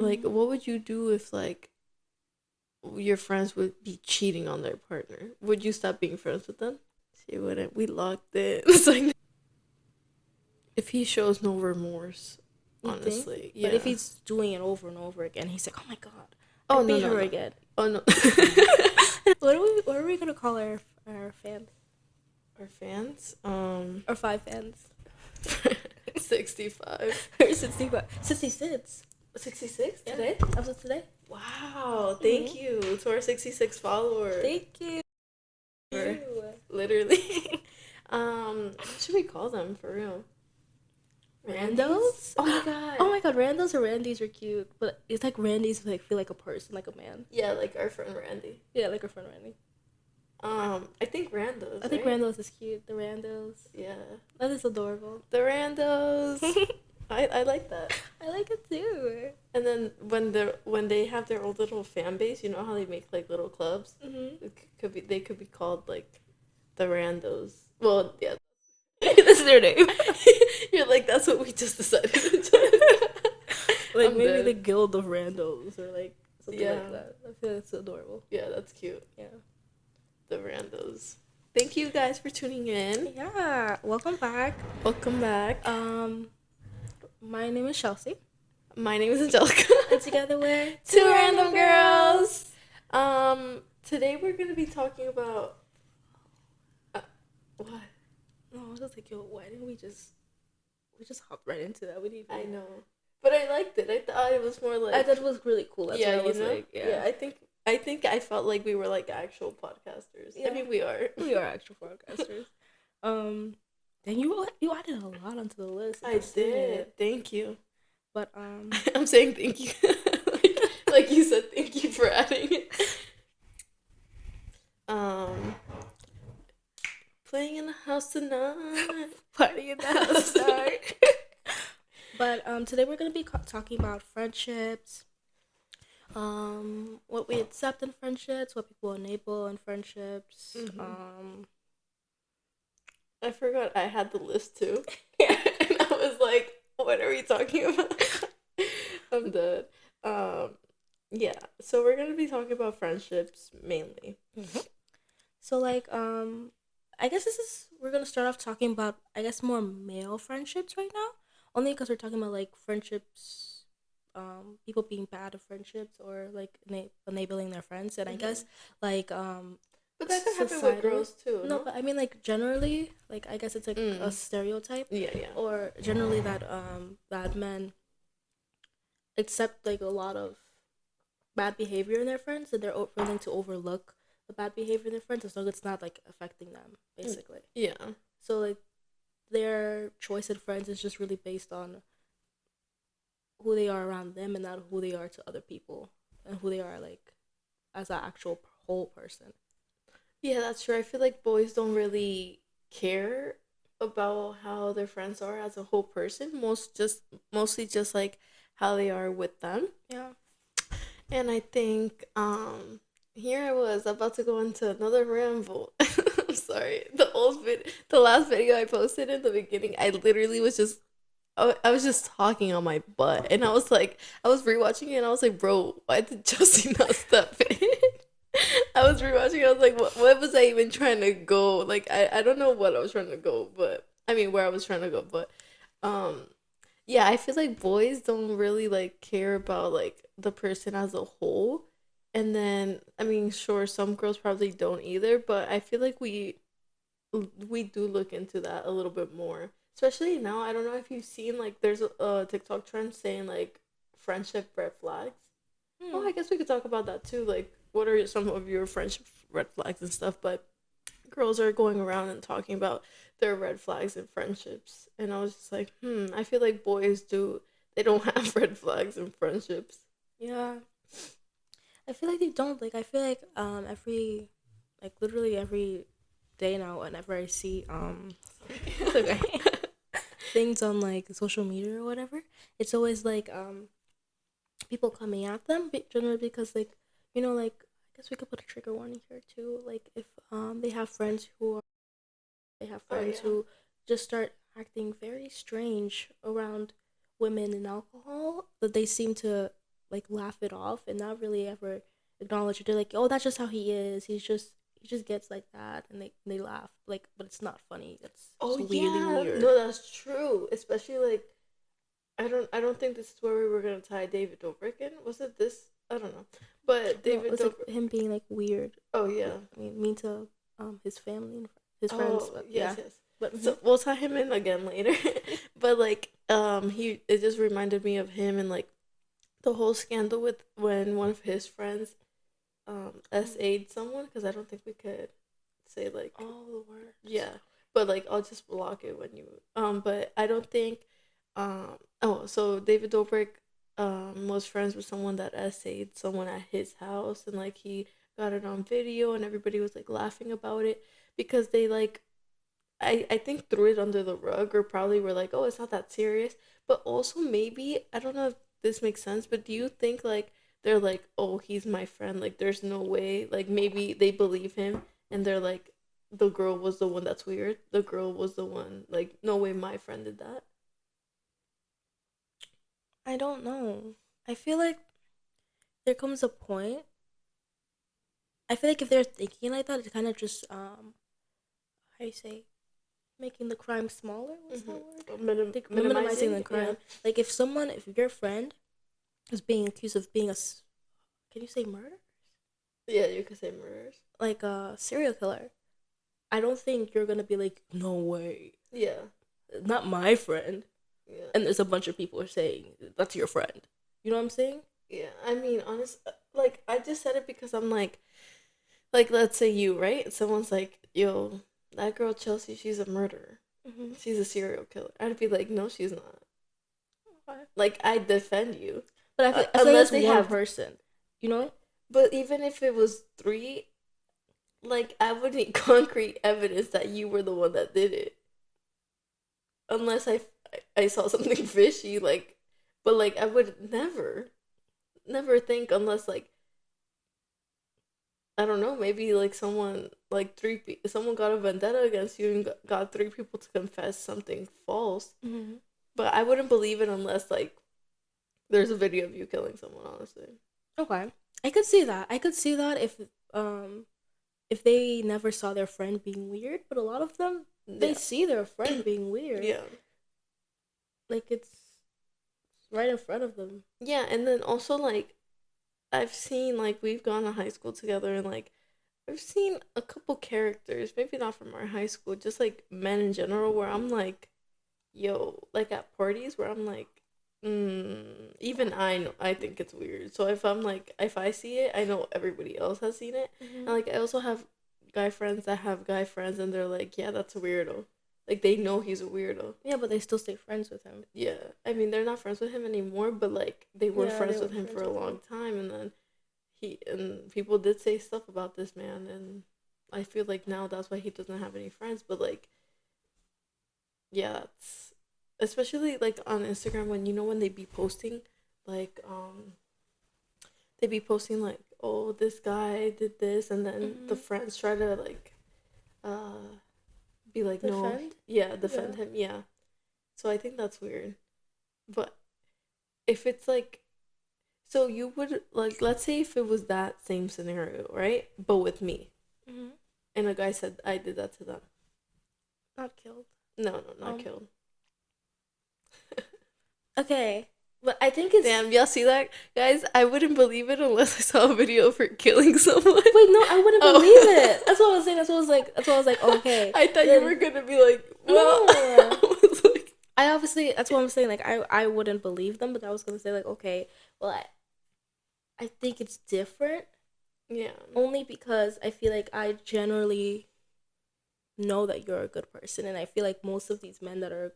Like, what would you do if like your friends would be cheating on their partner? Would you stop being friends with them? She wouldn't. We locked it. It's like if he shows no remorse, You think? honestly, But if yeah. he's doing it over and over again, he's like, "Oh my god, I Oh no beat no her no. again." Oh no. What are we gonna call our fans? Our fans, Our 5 fans? 65. Or 65, 66. 66 Yeah, today? that was today. Wow, thank Mhm. you to our 66 followers. Thank you. Literally. What should we call them for real? Randies? Randos? Oh my god. Oh my god, Randos or Randys are cute, but it's like Randys like feel like a person, like a man. Yeah, like our friend Randy. Yeah, like our friend Randy. I think Randos, I think right? Randos is cute. The Randos. Yeah. That is adorable. The Randos. I like that. I like it too. And then when they have their own little fan base, you know how they make like little clubs? Mm-hmm. They could be called like the Randos. Well, yeah. That's their name. You're like, that's what we just decided. Like I'm maybe dead. the Guild of Randos or like something Yeah. like that. I feel it's adorable. Yeah, that's cute. Yeah. The Randos. Thank you guys for tuning in. Yeah. Welcome back. Welcome back. My name is Chelsea. My name is Angelica. And together we're Two random girls. Today we're gonna be talking about what? No, I was just like, yo, why didn't we just hop right into that? We didn't. I know, but I liked it. I thought it was more like I thought it was really cool. That's yeah, what I was you know? like, yeah. I think I felt like we were like actual podcasters. Yeah. I mean, we are. We are actual podcasters. Then you added a lot onto the list. I did. Thank you. But I'm saying thank you. like you said, thank you for adding it. Playing in the house tonight. Party in the house tonight. But today we're gonna be talking about friendships. What we accept in friendships, what people enable in friendships. Mm-hmm. I forgot I had the list too. And I was like, what are we talking about? I'm dead. Yeah. So we're gonna be talking about friendships mainly. Mm-hmm. So like I guess we're gonna start off talking about I guess more male friendships right now. Only because we're talking about like friendships, people being bad at friendships or like enabling their friends, and I guess like But that could happen with girls too. No, but I mean like generally, like I guess it's like a stereotype. Yeah, yeah. Or generally that that men accept like a lot of bad behavior in their friends, and they're willing to overlook the bad behavior in their friends as long as it's not like affecting them, basically. Yeah. So like their choice in friends is just really based on who they are around them and not who they are to other people and who they are like as an actual whole person. Yeah, that's true. I feel like boys don't really care about how their friends are as a whole person. Mostly just like how they are with them. Yeah. And I think here I was about to go into another ramble. I'm sorry. The last video I posted in the beginning, I literally was just I was just talking on my butt, and I was like, I was rewatching it, and I was like, bro, why did Chelsea not step in? I was rewatching it, I was like, what was I even trying to go? Like, I don't know what I was trying to go, but I mean, where I was trying to go, but yeah, I feel like boys don't really like care about like the person as a whole. And then I mean, sure, some girls probably don't either, but I feel like we do look into that a little bit more. Especially now, I don't know if you've seen like there's a TikTok trend saying like friendship red flags. Oh, I guess we could talk about that too. Like, what are some of your friendship red flags and stuff? But girls are going around and talking about their red flags in friendships, and I was just like, I feel like boys do. They don't have red flags in friendships. Yeah. I feel like they don't. Like I feel like every like literally every day now whenever I see okay, things on like social media or whatever, it's always like people coming at them generally because like like I guess we could put a trigger warning here too, like if they have friends who just start acting very strange around women and alcohol, that they seem to like laugh it off and not really ever acknowledge it. They're like, oh, that's just how he is. He just gets like that, and they laugh like, but it's not funny. It's Oh just weirdly yeah, weird. no, that's true. Especially like I don't think this is where we were gonna tie David Dobrik in. Was it this? I don't know. But No, David it's like Dobrik. him being like weird. Oh yeah. I mean to his family and his friends, Oh but yes, yeah. yes. But So we'll tie him in again later. But like he it just reminded me of him and like the whole scandal with when one of his friends SA'd someone, because I don't think we could say like all the words. yeah, but like I'll just block it when you but I don't think oh, so David Dobrik was friends with someone that SA'd someone at his house, and like he got it on video and everybody was like laughing about it because they like I think threw it under the rug, or probably were like, oh, it's not that serious. But also maybe I don't know if this makes sense, but do you think like they're like, oh, he's my friend, like there's no way, like maybe they believe him and they're like, the girl was the one that's weird. The girl was the one, like, no way my friend did that. I don't know. I feel like there comes a point. I feel like if they're thinking like that, it's kind of just how you say, making the crime smaller. What's that word? Like, minimizing the crime. Yeah. Like if your friend is being accused of being can you say murder? Yeah, you could say murders. Like a serial killer. I don't think you're gonna be like, no way, Yeah. not my friend. Yeah. And there's a bunch of people saying that's your friend. You know what I'm saying? Yeah. I mean, honest, like I just said it because I'm like let's say you, right? Someone's like, yo, that girl Chelsea, she's a murderer. Mm-hmm. She's a serial killer. I'd be like, no, she's not. Okay. Like I defend you, But I feel like unless it's they one have. person. You know? But even if it was three, like I would need concrete evidence that you were the one that did it. Unless I saw something fishy, like, but like I would never think unless like I don't know, maybe like someone like someone got a vendetta against you and got three people to confess something false. Mm-hmm. But I wouldn't believe it unless like there's a video of you killing someone. Honestly. Okay, I could see that. I could see that if they never saw their friend being weird, but a lot of them they Yeah. see their friend being weird. Yeah. Like it's right in front of them. Yeah, and then also like I've seen like we've gone to high school together, and like I've seen a couple characters, maybe not from our high school, just like men in general, where I'm like, yo, like at parties where I'm like, even I know, I think it's weird. So if I'm like, if I see it, I know everybody else has seen it. Mm-hmm. And like I also have guy friends that have guy friends, and they're like, yeah, that's a weirdo. Like they know he's a weirdo. Yeah, but they still stay friends with him. Yeah, I mean they're not friends with him anymore, but like they were Yeah, friends they with were him friends for a with long him. time, and then people did say stuff about this man, and I feel like now that's why he doesn't have any friends. But like, yeah, it's especially like on Instagram when when they be posting like they be posting like, oh, this guy did this, and then the Mm-hmm. friends try to like uh be like, no, Defend? yeah, defend Yeah. him, yeah. So I think that's weird. But if it's like, so you would like, let's say if it was that same scenario, right? But with me, Mm-hmm. and a guy said I did that to them. Not killed. No, no, not Um, killed. Okay, but I think it's Damn, y'all see that, guys? I wouldn't believe it unless I saw a video of her killing someone. Wait, no, I wouldn't Oh. believe it. That's what I was saying. That's what I was like. Okay, I thought then, you were gonna be like, well, No. I was like, I obviously that's what I'm saying. Like I wouldn't believe them, but I was gonna say like, okay, well, I think it's different yeah, only because I feel like I generally know that you're a good person, and I feel like most of these men that are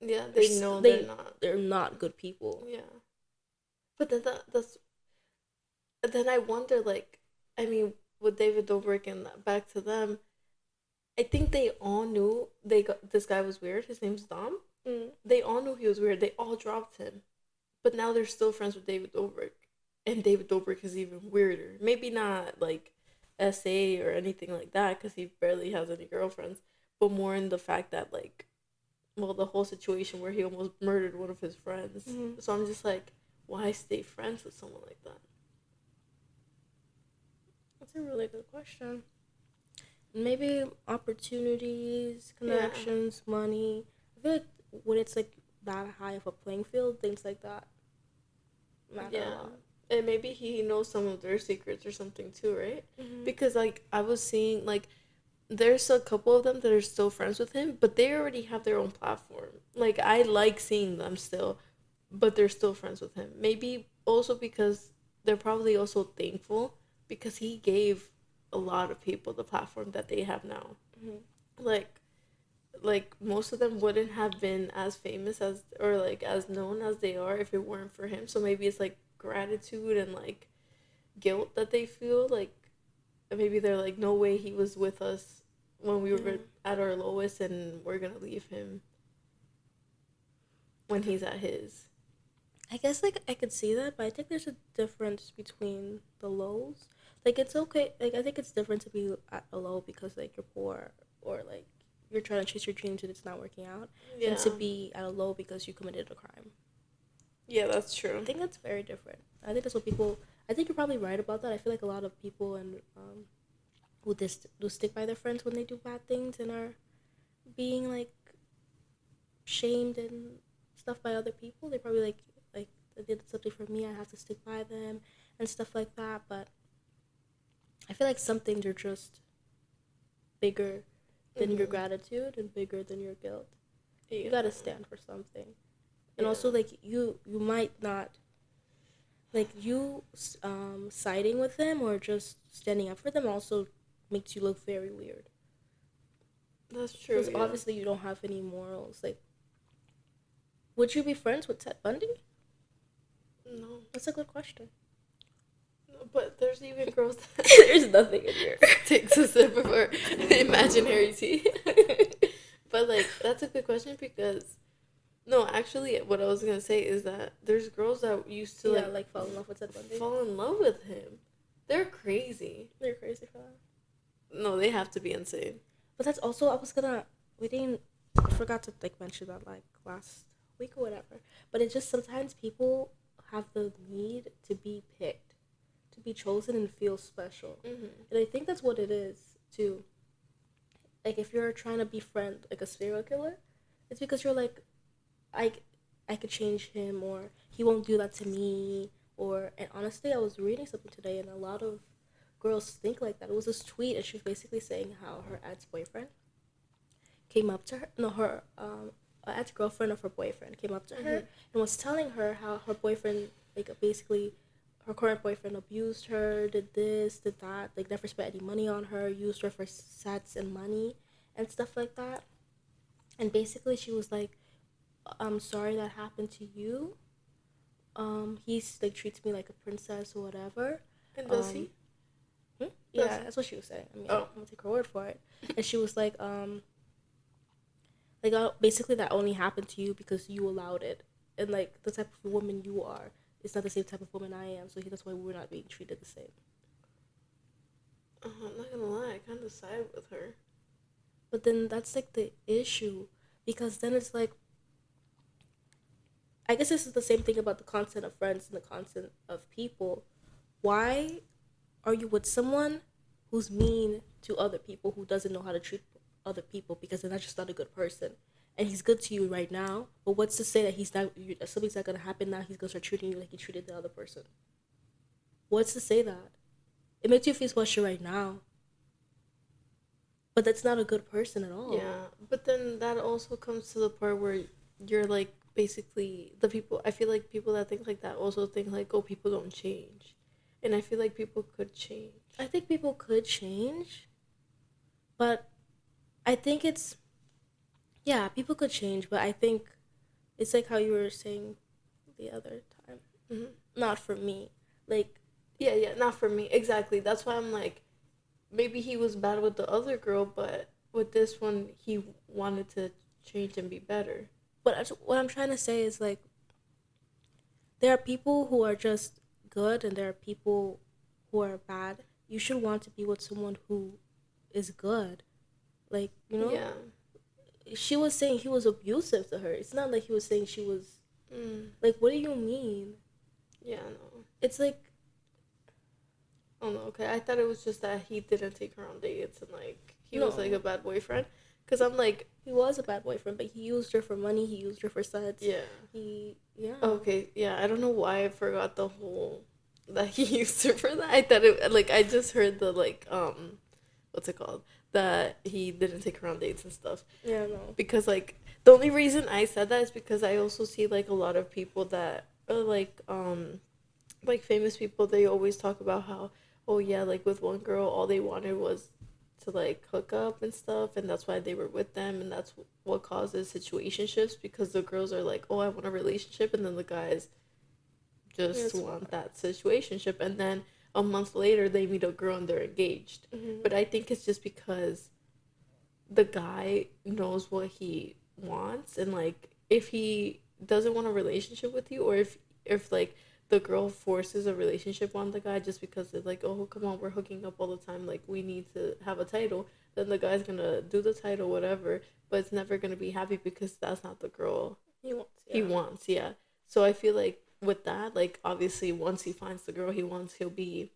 yeah, they know they're not. they're not good people. Yeah, but then that's then I wonder, like, I mean, with David Dobrik and back to them, I think they all knew this guy was weird. His name's Dom. Mm. They all knew he was weird. They all dropped him, but now they're still friends with David Dobrik, and David Dobrik is even weirder. Maybe not like SA or anything like that because he barely has any girlfriends, but more in the fact that like, well, the whole situation where he almost murdered one of his friends. Mm-hmm. So I'm just like, why stay friends with someone like that? That's a really good question. Maybe opportunities, Yeah. connections, money. I feel like when it's like that high of a playing field, things like that matter a Yeah. lot. And maybe he knows some of their secrets or something too, right? Mm-hmm. Because like I was seeing like there's a couple of them that are still friends with him, but they already have their own platform. Like I like seeing them still, but they're still friends with him. Maybe also because they're probably also thankful because he gave a lot of people the platform that they have now. Mm-hmm. Like most of them wouldn't have been as famous as or like as known as they are if it weren't for him. So maybe it's like gratitude and like guilt that they feel like maybe they're like no way he was with us when we were Mm-hmm. at our lowest and we're gonna leave him when he's at his. I guess like I could see that, but I think there's a difference between the lows. Like it's okay. Like I think it's different to be at a low because like you're poor or like you're trying to chase your dreams and it's not working out, and Yeah. to be at a low because you committed a crime. Yeah, that's I true. think that's very different. I think that's what people. I think you're probably right about that. I feel like a lot of people and who just do stick by their friends when they do bad things and are being like shamed and stuff by other people. They probably like they did something for me. I have to stick by them and stuff like that. But I feel like some things are just bigger than your Mm-hmm. gratitude and bigger than your guilt. You Yeah. gotta stand for something, and Yeah. also like you might not like you siding with them or just standing up for them also makes you look very weird That's true, because yeah. obviously you don't have any morals. Like, would you be friends with Ted Bundy? No. That's a good question. No, but there's even girls that There's nothing in here. takes a sip of her imaginary tea. But like that's a good question because no, actually what I was gonna say is that there's girls that used to Yeah, like like fall in love with Ted Bundy. fall in love with him. They're crazy. They're crazy for that. No, they have to be insane. But that's also I was gonna we didn't I forgot to like mention that like last week or whatever. But it's just sometimes people have the need to be picked, to be chosen and feel special. Mm-hmm. And I think that's what it is too. Like if you're trying to befriend like a serial killer, it's because you're like I I could change him or he won't do that to me or and honestly I was reading something today and a lot of girls think like that. It was this tweet and she was basically saying how her ex boyfriend came up to her no her ex girlfriend of her boyfriend came up to her Mm-hmm. and was telling her how her boyfriend like basically her current boyfriend abused her, did this, did that, like never spent any money on her, used her for sex and money and stuff like that. And basically she was like, I'm sorry that happened to you. He's like treats me like a princess or whatever. And does Um, he? Does yeah, he? that's what she was saying. I mean, Oh. I'm gonna take her word for it. And she was like basically that only happened to you because you allowed it, and like the type of woman you are, it's not the same type of woman I am. So that's why we're not being treated the same. I'm not gonna lie, I kind of side with her. But then that's like the issue, because then it's like I guess this is the same thing about the content of friends and the content of people. Why are you with someone who's mean to other people, who doesn't know how to treat other people because they're not just not a good person? And he's good to you right now, but what's to say that he's not? Something's not gonna happen now. He's gonna start treating you like he treated the other person. What's to say that? It makes you feel special right now, but that's not a good person at all. Yeah, but then that also comes to the part where you're like basically the people. I feel like people that think like that also think like, oh, people don't change, and I feel like people could change. I think people could change, but I think it's yeah, people could change, but I think it's like how you were saying the other time. Hmm. Not for me. Like Yeah, yeah, not for me exactly. That's why I'm like, maybe he was bad with the other girl, but with this one, he wanted to change and be better. what I'm trying to say is like there are people who are just good and there are people who are bad. You should want to be with someone who is good. Like, you know, Yeah. she was saying he was abusive to her. It's not like he was saying she was Mm. like, what do you mean? Yeah, no. It's like, Oh no, okay. I thought it was just that he didn't take her on dates and like he was like a no, bad boyfriend. Cause I'm like, he was a bad boyfriend, but he used her for money. He used her for sex. yeah. Yeah. Okay, yeah. I don't know why I forgot the whole that he used her for that. I thought it like I just heard the like what's it called, that he didn't take her on dates and stuff. Yeah, no. Because like the only reason I said that is because I also see like a lot of people that are like famous people. They always talk about how, oh yeah, like with one girl all they wanted was to like hook up and stuff, and that's why they were with them, and that's what causes situationships, because the girls are like, oh, I want a relationship, and then the guys Yeah, just it's want that situationship, and then a month later they meet a girl and they're engaged. But I think it's just because the guy knows what he wants, and like if he doesn't want a relationship with you, or if like the girl forces a relationship on the guy just because it's like, oh come on, we're hooking up all the time, like we need to have a title, then the guy's gonna do the title whatever, but it's never gonna be happy because that's not the girl he wants. he Yeah. wants. Yeah, so I feel like with that, like obviously once he finds the girl he wants, he'll be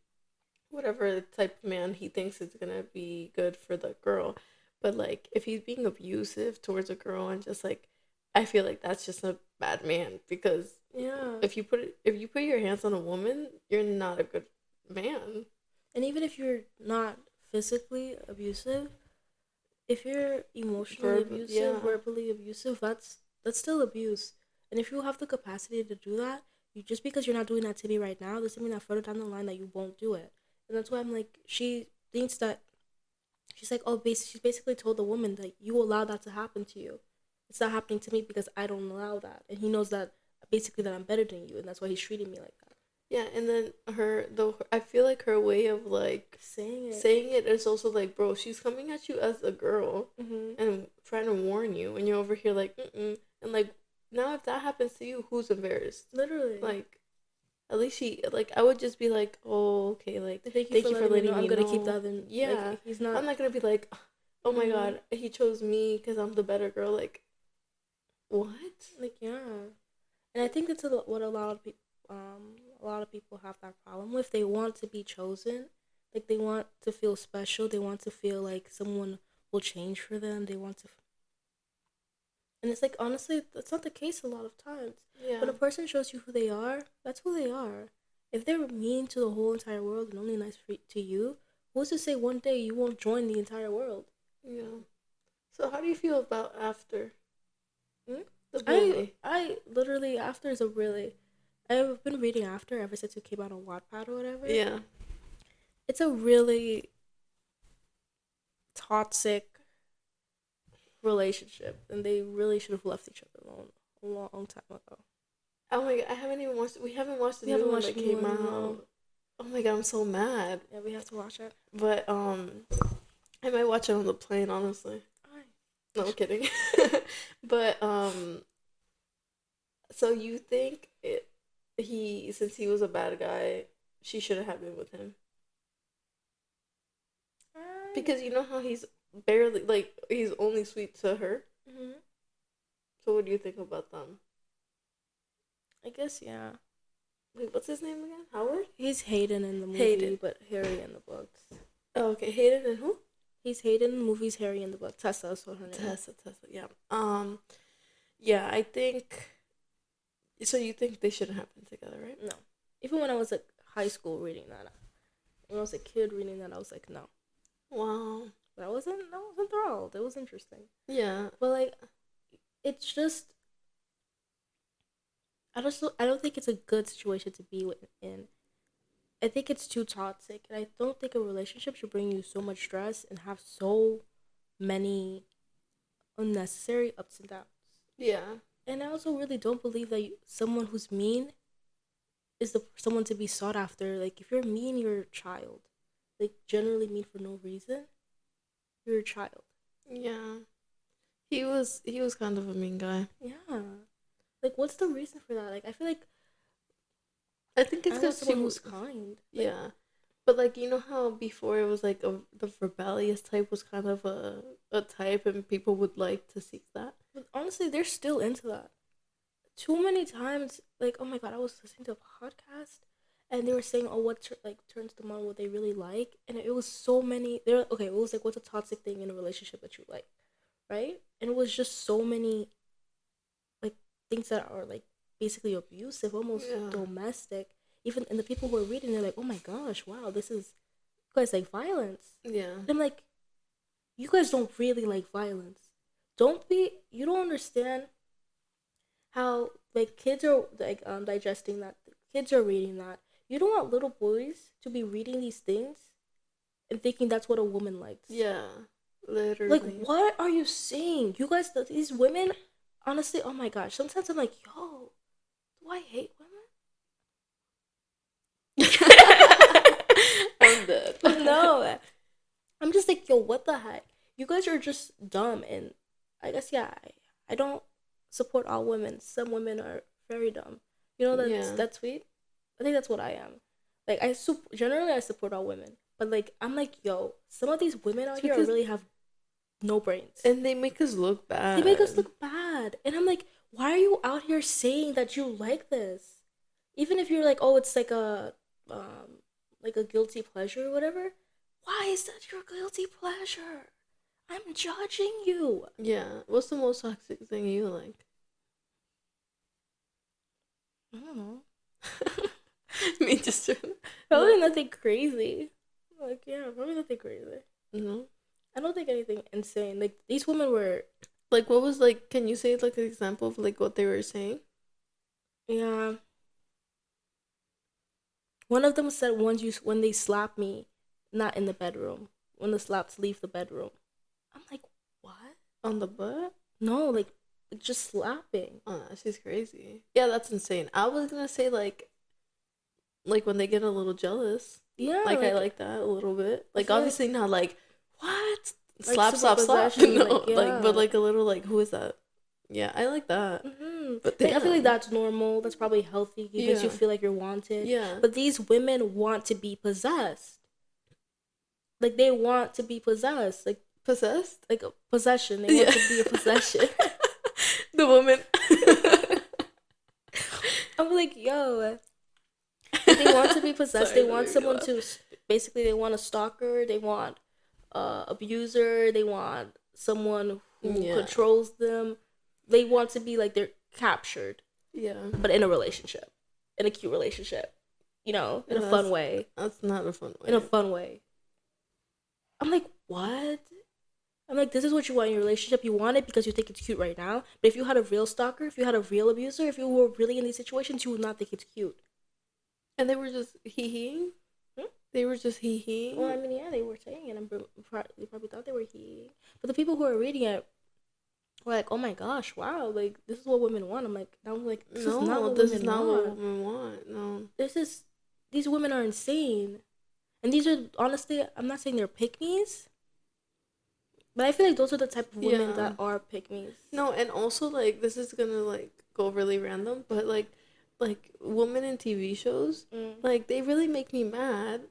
whatever type of man he thinks is gonna be good for the girl. But like if he's being abusive towards a girl and just like, I feel like that's just a bad man, because Yeah. if you put your hands on a woman, you're not a good man. And even if you're not physically abusive, if you're emotionally abusive, Yeah. verbally abusive, that's still abuse. And if you have the capacity to do that, you just because you're not doing that to me right now doesn't mean that further down the line that you won't do it. And that's why I'm like, she thinks that she's like, oh, she's basically told the woman that you allow that to happen to you. It's not happening to me because I don't allow that, and he knows that basically that I'm better than you, and that's why he's treating me like that. Yeah, and then I feel like her way of like saying it is also like, bro, she's coming at you as a girl and trying to warn you, and you're over here like, and like now if that happens to you, who's embarrassed? Literally. Like, at least she like, I would just be like, oh okay, like Thank you for letting me know. I'm gonna keep that in. Yeah, like, he's not. I'm not gonna be like, oh my god, he chose me because I'm the better girl. Like, what? Like, yeah, and I think that's what a lot of people have that problem with. They want to be chosen, like they want to feel special. They want to feel like someone will change for them. They want to, and it's like honestly, that's not the case a lot of times. Yeah. When a person shows you who they are, that's who they are. If they're mean to the whole entire world and only nice to you, who's to say one day you won't join the entire world? Yeah. So how do you feel about After? Hmm? The I movie. I literally After is a really, I've been reading After ever since it came out on Wattpad or whatever. Yeah. It's a really toxic relationship, and they really should have left each other alone a long time ago. Oh my god, I haven't even watched. We haven't watched the We new haven't one watched that the new came one. out. No. Oh my god, I'm so mad. Yeah, we have to watch it. But I might watch it on the plane. Honestly, no, I'm kidding. But so you think since he was a bad guy, she shouldn't have been with him, because you know how he's barely like he's only sweet to her. Mm-hmm. So what do you think about them? I guess yeah. Wait, what's his name again? Howard? He's Hayden in the movie, Hayden. but Harry in the books. Oh, okay, Hayden and who? He's Hayden in the movies, Harry in the book. Tessa is what her name. Tessa. Yeah. Yeah, I think. So you think they shouldn't have been together, right? No. Even when I was like high school reading that, when I was a kid reading that, I was like, no. Wow. But I was enthralled. It was interesting. Yeah. But like, it's just, I don't think it's a good situation to be in. I think it's too toxic, and I don't think a relationship should bring you so much stress and have so many unnecessary ups and downs. Yeah. And I also really don't believe that someone who's mean is someone to be sought after. Like, if you're mean, you're a child. Like, generally mean for no reason, you're a child. Yeah. He was kind of a mean guy. Yeah. Like, what's the reason for that? Like, I feel like I think it's I want because someone who's kind. Like, yeah. But like you know how before it was like the rebellious type was kind of a type, and people would like to seek that. but honestly, they're still into that. too many times, like, oh my god, I was listening to a podcast and they were saying, oh, what turns them on, what they really like, and it was so many. They're okay. It was like, what's a toxic thing in a relationship that you like, right? And it was just so many like things that are like basically abusive, almost domestic. Even and the people who are reading, they're like, oh my gosh, wow, this is you guys like violence. Yeah. And I'm like, you guys don't really like violence. You don't understand how like kids are like digesting that. Kids are reading that. You don't want little boys to be reading these things and thinking that's what a woman likes. Yeah. Literally. Like, what are you saying? You guys, these women, honestly, oh my gosh. Sometimes I'm like, yo, do I hate women? I'm dead. No. I'm just like, yo, what the heck? You guys are just dumb. And I guess, yeah, I don't support all women. Some women are very dumb. You know, that's sweet. I think that's what I am. Like, generally I support all women. But, like, I'm like, yo, some of these women out here really have no brains. And they make us look bad. They make us look bad. And I'm like, why are you out here saying that you like this? Even if you're like, oh, it's like a guilty pleasure or whatever. Why is that your guilty pleasure? I'm judging you. Yeah. What's the most toxic thing you like? I don't know. Me just probably nothing crazy. Like, yeah, probably nothing crazy. Mm-hmm. I don't think anything insane. Like, these women were like, what was like? Can you say like an example of like what they were saying? Yeah. One of them said when they slap me, not in the bedroom. When the slaps leave the bedroom. I'm like, what? On the butt? No, like just slapping. Oh, she's crazy. Yeah, that's insane. I was gonna say like when they get a little jealous. Yeah. Like I like that a little bit. Like obviously not like what? Like, slap. No, like, yeah. like but like a little like who is that? Yeah, I like that. Mm-hmm. But like, I feel like that's normal. That's probably healthy. It makes you feel like you're wanted. Yeah. But these women want to be possessed. Like they want to be possessed. Like possessed? Like a possession. They want to be a possession. The woman. I'm like, yo. They want to be possessed. Sorry, they want someone to basically. They want a stalker. They want abuser. They want someone who controls them. They want to be like they're captured. Yeah. But in a relationship, in a cute relationship, you know, in a fun way. That's not a fun way. In a fun way. I'm like, what? I'm like, this is what you want in your relationship. You want it because you think it's cute right now. But if you had a real stalker, if you had a real abuser, if you were really in these situations, you would not think it's cute. And they were just hee-heeing? They were just hee-heeing? Well, I mean, yeah, they were saying it. And they probably thought they were hee-heeing. But the people who are reading it were like, oh my gosh, wow. Like, this is what women want. I'm like, this is not what women want. No. These women are insane. And these are, honestly, I'm not saying they're pick-me's. But I feel like those are the type of women that are pick-me's. No, and also, like, this is gonna, like, go really random, but, like women in TV shows, like, they really make me mad.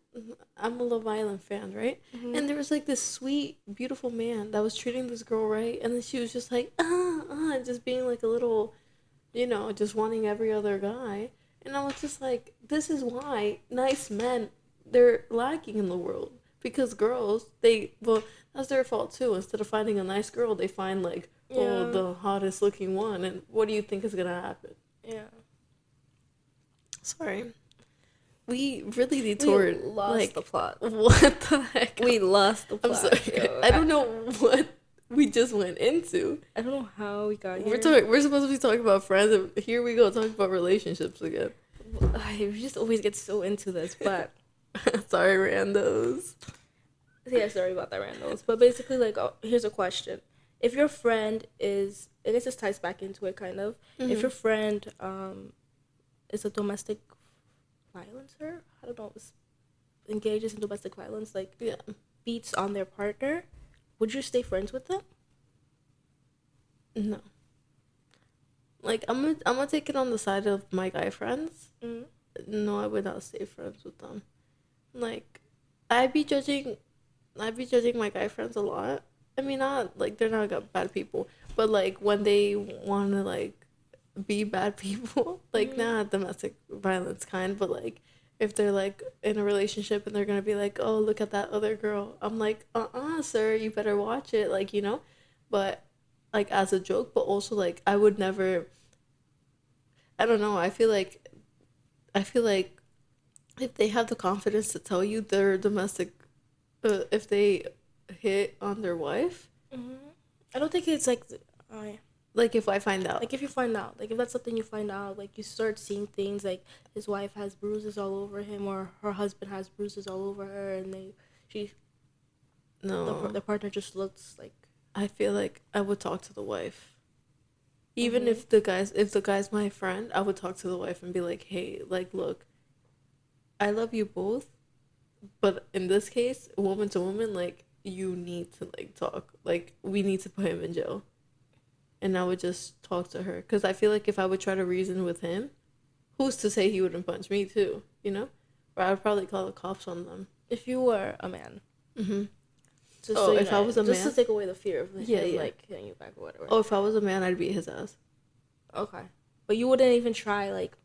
I'm a Love Island fan, right? Mm-hmm. And there was, like, this sweet, beautiful man that was treating this girl right, and then she was just like, just being, like, a little, you know, just wanting every other guy. And I was just like, this is why nice men, they're lacking in the world. Because girls, that's their fault too. Instead of finding a nice girl, they find like, the hottest looking one. And what do you think is gonna happen? Yeah. Sorry. We really detoured. We lost the plot. What the heck? We lost the plot. I'm sorry. I don't know what we just went into. I don't know how we got here. We're supposed to be talking about friends, and here we go talking about relationships again. I just always get so into this, but... Sorry, randos. Yeah, sorry about that, randos. But basically, like, here's a question. If your friend is... I guess this ties back into it, kind of. Mm-hmm. If your friend is a domestic violencer, I don't know, engages in domestic violence, like, beats on their partner, would you stay friends with them? No. Like, I'm gonna take it on the side of my guy friends. Mm-hmm. No, I would not stay friends with them. Like, I'd be judging my guy friends a lot. I mean, not, like, they're not bad people. But, like, when they want to, like, be bad people. Like, not domestic violence kind, but like if they're like in a relationship and they're gonna be like, oh, look at that other girl. I'm like, sir, you better watch it. Like, but like as a joke, but also like I would never. I don't know. I feel like if they have the confidence to tell you their domestic, if they hit on their wife, I don't think it's like, yeah. like if I find out, Like if you find out, like if that's something you find out, like you start seeing things like his wife has bruises all over him, or her husband has bruises all over her, and she, no, the partner just looks like. I feel like I would talk to the wife. Even if the guy's my friend, I would talk to the wife and be like, hey, like, look, I love you both, but in this case, woman to woman, like, you need to like talk. Like, we need to put him in jail. And I would just talk to her because I feel like if I would try to reason with him, who's to say he wouldn't punch me too? Or I would probably call the cops on them. If you were a man, Mm-hmm. just Oh, so you if I know, was a just man, to take away the fear of yeah, him yeah. like hitting you back or whatever. Oh, if I was a man, I'd beat his ass. Okay, but you wouldn't even try like.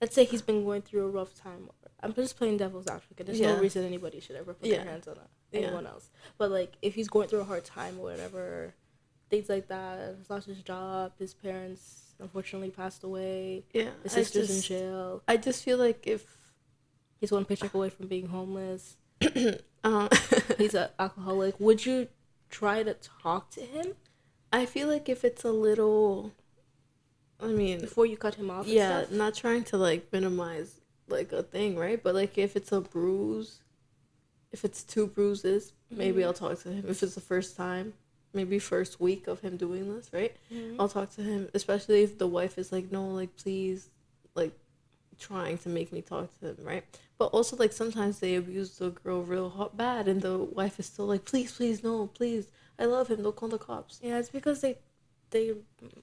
Let's say he's been going through a rough time. I'm just playing devil's advocate. There's no Yeah. reason anybody should ever put Yeah. their hands on anyone else. But like, if he's going through a hard time or whatever, things like that. He's lost his job. His parents unfortunately passed away. Yeah. His sister's in jail. I just feel like if He's one paycheck away from being homeless. um, He's an alcoholic. Would you try to talk to him I feel like if it's a little, I mean, before you cut him off? yeah, And stuff? not trying to like minimize like a thing, right? But like if it's a bruise, if it's two bruises, maybe I'll talk to him. If it's the first time, maybe first week of him doing this, right? I'll talk to him, especially if the wife is like, no, like please, like trying to make me talk to him, right? But also like sometimes they abuse the girl real bad, and the wife is still like, please, please, no, please, I love him. Don't call the cops. Yeah, it's because they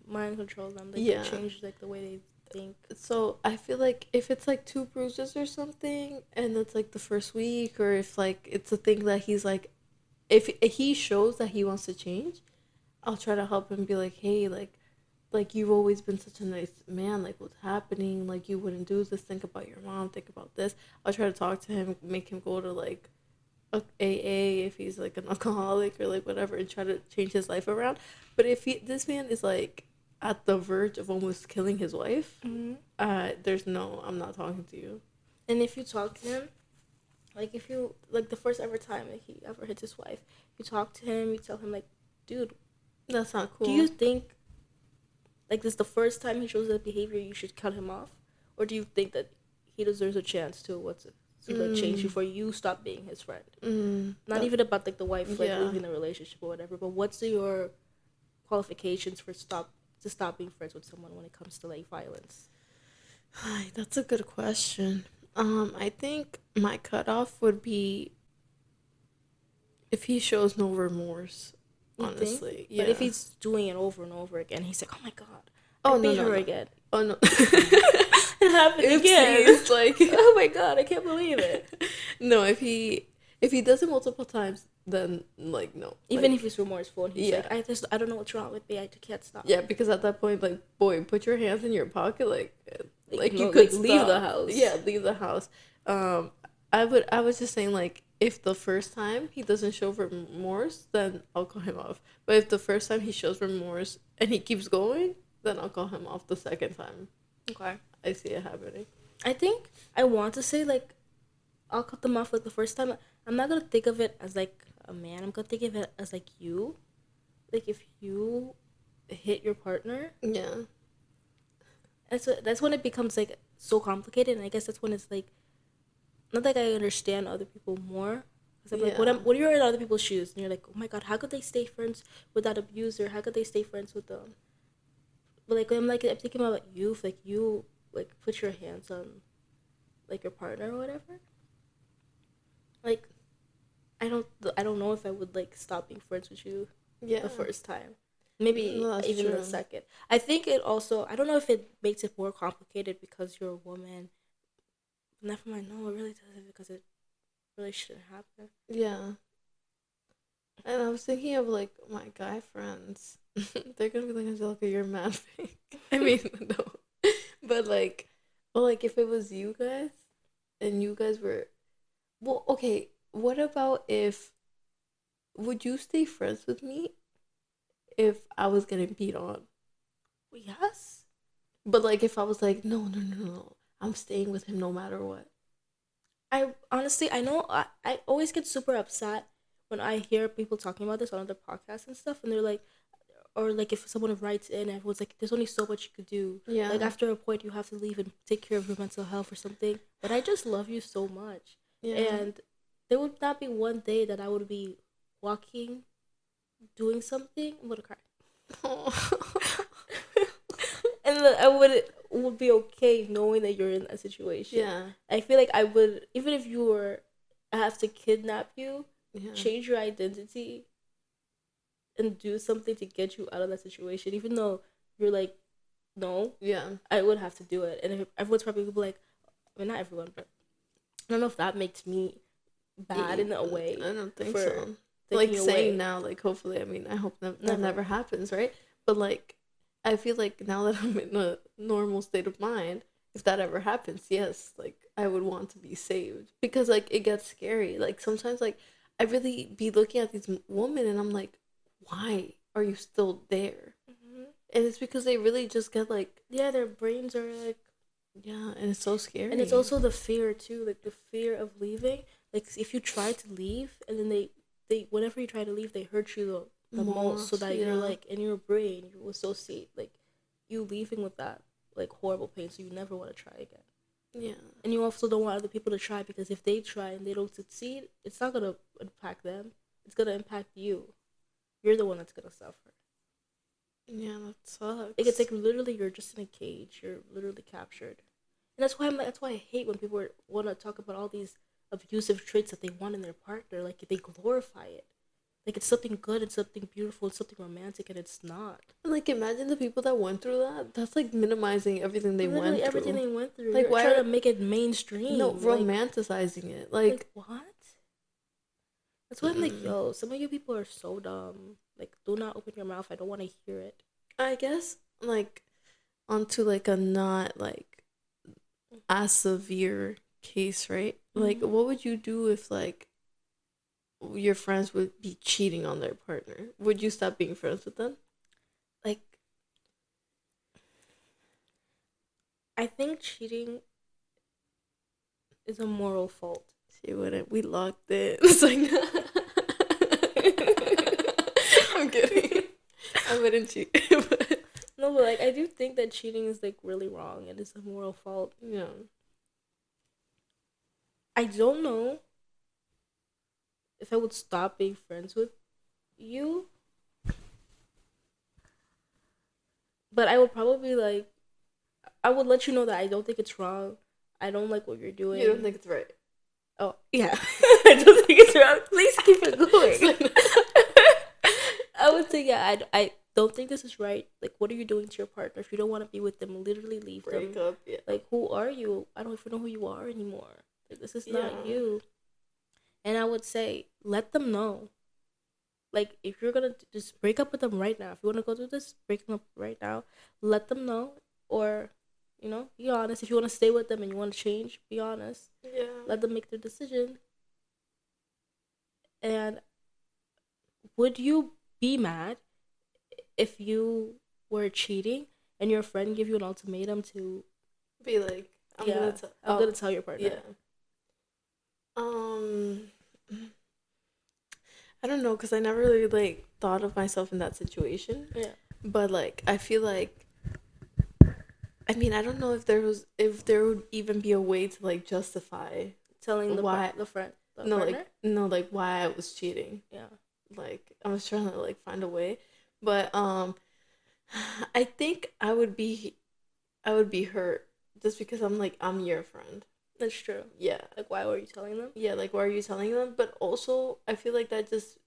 mind control them. They Yeah. change like the way they think. So I feel like if it's like two bruises or something, and it's like the first week, or if like it's a thing that he's like, if he shows that he wants to change, I'll try to help him. Be like, hey, like you've always been such a nice man. Like what's happening? Like you wouldn't do this. Think about your mom. Think about this. I'll try to talk to him, make him go to like a AA if he's like an alcoholic or like whatever, and try to change his life around. But if this man is like at the verge of almost killing his wife, there's no, I'm not talking to you. And if you talk to him, like if you like the first ever time that he ever hits his wife, you talk to him, you tell him like, dude, That's not cool. do you think like this is the first time he shows that behavior, you should cut him off, or do you think that he deserves a chance to like change before you stop being his friend? Not even about like the wife like leaving the relationship or whatever, but what's your qualifications for stop being friends with someone when it comes to like violence? Hi, that's a good question. I think my cutoff would be if he shows no remorse. You Honestly, think? yeah. But if he's doing it over and over again, he's like, oh my god, Oh, I no, beat no, her no. again. Oh no, It happened again. Oopsies, like Oh my god, I can't believe it. no. If he does it multiple times, then like no. Even Like, if he's remorseful and he's Yeah. like, I don't know what's wrong with me, I can't stop. yeah, because at that point, like boy, put your hands in your pocket, like you no, could like, leave stop. the house. Yeah, leave the house. I was just saying like if the first time he doesn't show remorse, then I'll call him off. But if the first time he shows remorse and he keeps going, then I'll call him off the second time. Okay. I see it happening. I think I want to say like I'll cut them off like the first time. I'm not gonna think of it as like a man. I'm gonna think of it as like you. Like if you hit your partner, Yeah. that's when it becomes like so complicated, and I guess that's when it's like not like I understand other people more. Cause I'm like, when you're in other people's shoes, and you're like, oh my god, how could they stay friends with that abuser? How could they stay friends with them? But like I'm thinking about like you, if like you like put your hands on like your partner or whatever. Like, I don't know if I would like stop being friends with you the first time. Maybe No, that's even the true. second. I think it also, I don't know if it makes it more complicated because you're a woman. Never mind. No, it really doesn't, because it really shouldn't happen. Yeah. And I was thinking of like my guy friends. They're gonna be like, Angelica, you're mad fake. I mean, no, but like, well, like if it was you guys and you guys were, well, okay. What about if would you stay friends with me if I was getting beat on? Yes. But like if I was like, no, no, no, no, I'm staying with him no matter what. I honestly, I know I always get super upset when I hear people talking about this on other podcasts and stuff, and they're like, or like if someone writes in and everyone's like, there's only so much you could do. Yeah. Like after a point, you have to leave and take care of your mental health or something. But I just love you so much. Yeah. And there would not be one day that I would be walking, doing something, I'm gonna cry. And then I would be okay knowing that you're in that situation. Yeah. I feel like I would, even if you were, I have to kidnap you, Yeah. change your identity, and do something to get you out of that situation, even though you're like, no. Yeah. I would have to do it. And if everyone's probably gonna be like, I mean, not everyone, but I don't know if that makes me bad in a way. I don't think for so. taking Like away. saying now, like hopefully, I mean, I hope that never happens, right? But like, I feel like now that I'm in a normal state of mind, if that ever happens, yes, like I would want to be saved because like it gets scary. Like sometimes, like I really be looking at these women and I'm like, why are you still there? Mm-hmm. And it's because they really just get like, Yeah, their brains are like, yeah, and it's so scary. and it's also the fear too, like the fear of leaving. Like if you try to leave and then they whenever you try to leave, they hurt you the most, so that you're like in your brain you associate like you leaving with that like horrible pain, so you never want to try again. Yeah. And you also don't want other people to try, because if they try and they don't succeed, it's not gonna impact them. It's gonna impact you. You're the one that's gonna suffer. Yeah, that sucks. Like it's like literally you're just in a cage. You're literally captured. And that's why that's why I hate when people want to talk about all these abusive traits that they want in their partner. Like they glorify it. Like it's something good, it's something beautiful, it's something romantic, and it's not. And like imagine the people that went through that. That's like minimizing everything they Literally went through. everything they went through. Like You're why trying to make it mainstream. No, romanticizing it. Like what? That's why I'm like, yo, some of you people are so dumb. Like, do not open your mouth. I don't want to hear it. I guess like onto like a not like as severe case, right? Like what would you do if like your friends would be cheating on their partner? Would you stop being friends with them? Like, I think cheating is a moral fault. She wouldn't. We locked it. It's like I'm kidding. I wouldn't cheat. No, but like I do think that cheating is like really wrong and it's a moral fault. Yeah. I don't know if I would stop being friends with you, but I would probably like, I would let you know that I don't think it's wrong. I don't like what you're doing. You don't think it's right? Oh, yeah. I don't think it's wrong. Please keep it going. I would say, yeah, I don't think this is right. Like, what are you doing to your partner? If you don't want to be with them, literally leave them. Break up, yeah. Like, who are you? I don't even know who you are anymore. Like, this is not you. And I would say, let them know. Like, if you're going to just break up with them right now, if you want to go through this, break them up right now. Let them know. Or, you know, be honest. If you want to stay with them and you want to change, be honest. Yeah. Let them make their decision. And would you be mad if you were cheating and your friend gave you an ultimatum to be like, I'm gonna tell your partner? Yeah. I don't know, because I never really like thought of myself in that situation. Yeah. But like I feel like, I mean, I don't know if there would even be a way to like justify telling the why the friend. Like why I was cheating. Yeah. Like I was trying to like find a way, but I think I would be hurt just because I'm your friend. That's true. Yeah. Like, why were you telling them? Yeah, like, why are you telling them? But also, I feel like that just,